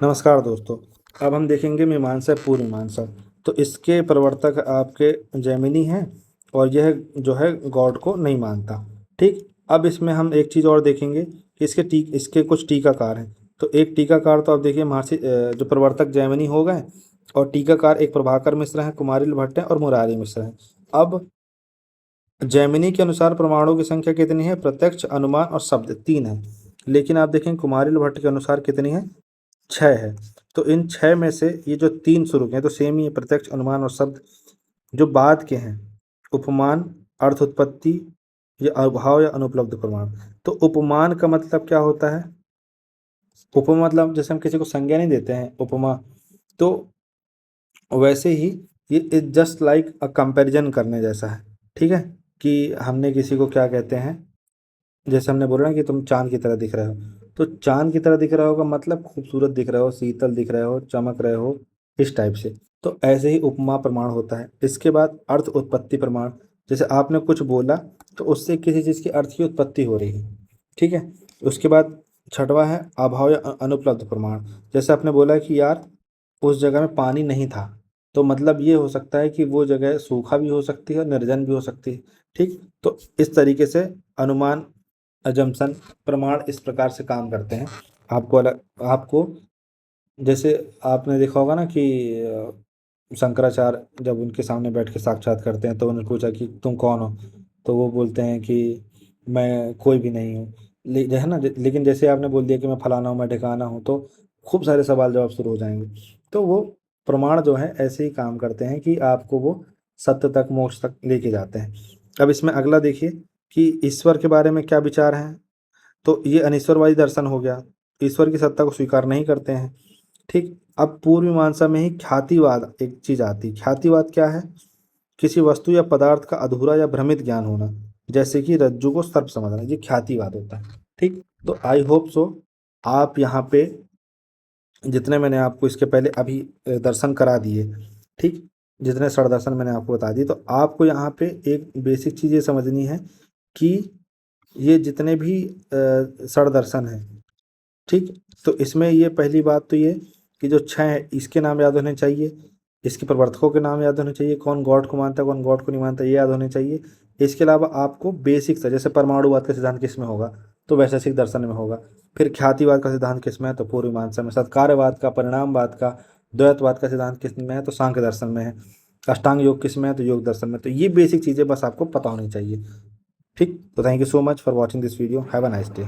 नमस्कार दोस्तों। अब हम देखेंगे मीमांसा पूर्व मीमांसा। तो इसके प्रवर्तक आपके जैमिनी हैं और यह जो है गॉड को नहीं मानता। ठीक। अब इसमें हम एक चीज़ और देखेंगे कि इसके कुछ टीकाकार हैं। तो एक टीकाकार तो आप देखिए महर्षि जो प्रवर्तक जैमिनी हो गए, और टीकाकार एक प्रभाकर मिश्र हैं, कुमारिल भट्ट हैं और मुरारी मिश्र हैं। अब जैमिनी के अनुसार परमाणु की संख्या कितनी है? प्रत्यक्ष, अनुमान और शब्द तीन है। लेकिन आप देखें कुमारिल भट्ट के अनुसार कितनी है? छः है। तो इन छः में से ये जो तीन शुरू के हैं तो सेम ही है, प्रत्यक्ष, अनुमान और शब्द। जो बाद के हैं उपमान, अर्थ उत्पत्ति, या अभाव या अनुपलब्ध प्रमाण। तो उपमान का मतलब क्या होता है? उपमा मतलब जैसे हम किसी को संज्ञा नहीं देते हैं उपमा, तो वैसे ही ये is just like a comparison करने जैसा है। ठीक है, कि हमने किसी को क्या कहते हैं, जैसे हमने बोला ना कि तुम चांद की तरह दिख रहे हो, तो चांद की तरह दिख रहा हो का मतलब खूबसूरत दिख रहे हो, शीतल दिख रहे हो, चमक रहे हो, इस टाइप से। तो ऐसे ही उपमा प्रमाण होता है। इसके बाद अर्थ उत्पत्ति प्रमाण, जैसे आपने कुछ बोला तो उससे किसी चीज़ की अर्थ की उत्पत्ति हो रही है। ठीक है। उसके बाद छठवा है अभाव या अनुपलब्ध प्रमाण। जैसे आपने बोला कि यार उस जगह में पानी नहीं था, तो मतलब ये हो सकता है कि वो जगह सूखा भी हो सकती है और निर्जन भी हो सकती है। ठीक। तो इस तरीके से अनुमान, अजम्पशन, प्रमाण इस प्रकार से काम करते हैं। आपको जैसे आपने देखा होगा ना कि शंकराचार्य जब उनके सामने बैठ के साक्षात करते हैं तो उन्होंने पूछा कि तुम कौन हो, तो वो बोलते हैं कि मैं कोई भी नहीं हूँ। है ना, लेकिन जैसे आपने बोल दिया कि मैं फलाना हूँ, मैं ठिकाना हूँ, तो खूब सारे सवाल जवाब शुरू हो जाएंगे। तो वो प्रमाण जो है ऐसे ही काम करते हैं कि आपको वो सत्य तक, मोक्ष तक लेके जाते हैं। अब इसमें अगला देखिए कि ईश्वर के बारे में क्या विचार हैं। तो ये अनीश्वरवादी दर्शन हो गया, ईश्वर की सत्ता को स्वीकार नहीं करते हैं। ठीक। अब पूर्व मीमांसा में ही ख्यातिवाद एक चीज आती है। ख्यातिवाद क्या है? किसी वस्तु या पदार्थ का अधूरा या भ्रमित ज्ञान होना, जैसे कि रज्जु को सर्प समझना, ये ख्यातिवाद होता है। ठीक। तो आई होप सो आप यहाँ पे जितने मैंने आपको इसके पहले अभी दर्शन करा दिए, ठीक, जितने षड दर्शन मैंने आपको बता दिए, तो आपको यहाँ पे एक बेसिक चीज़ ये समझनी है कि ये जितने भी षड दर्शन हैं, ठीक, तो इसमें ये पहली बात तो ये कि जो छह है इसके नाम याद होने चाहिए, इसके प्रवर्तकों के नाम याद होने चाहिए, कौन गॉड को मानता है कौन गॉड को नहीं मानता, ये याद होने चाहिए। इसके अलावा आपको बेसिक सा, जैसे परमाणुवाद का सिद्धांत किस में होगा, तो वैशेषिक दर्शन में होगा। फिर ख्यातिवाद का सिद्धांत किस में है, तो पूर्व मीमांसा में। सत्कार्यवाद का, परिणामवाद का, द्वैतवाद का सिद्धांत किस में है, तो सांख्य दर्शन में है। अष्टांग योग किस में है, तो योग दर्शन में। तो ये बेसिक चीज़ें बस आपको पता होनी चाहिए। ठीक। तो thank you so much for watching this video. Have a nice day.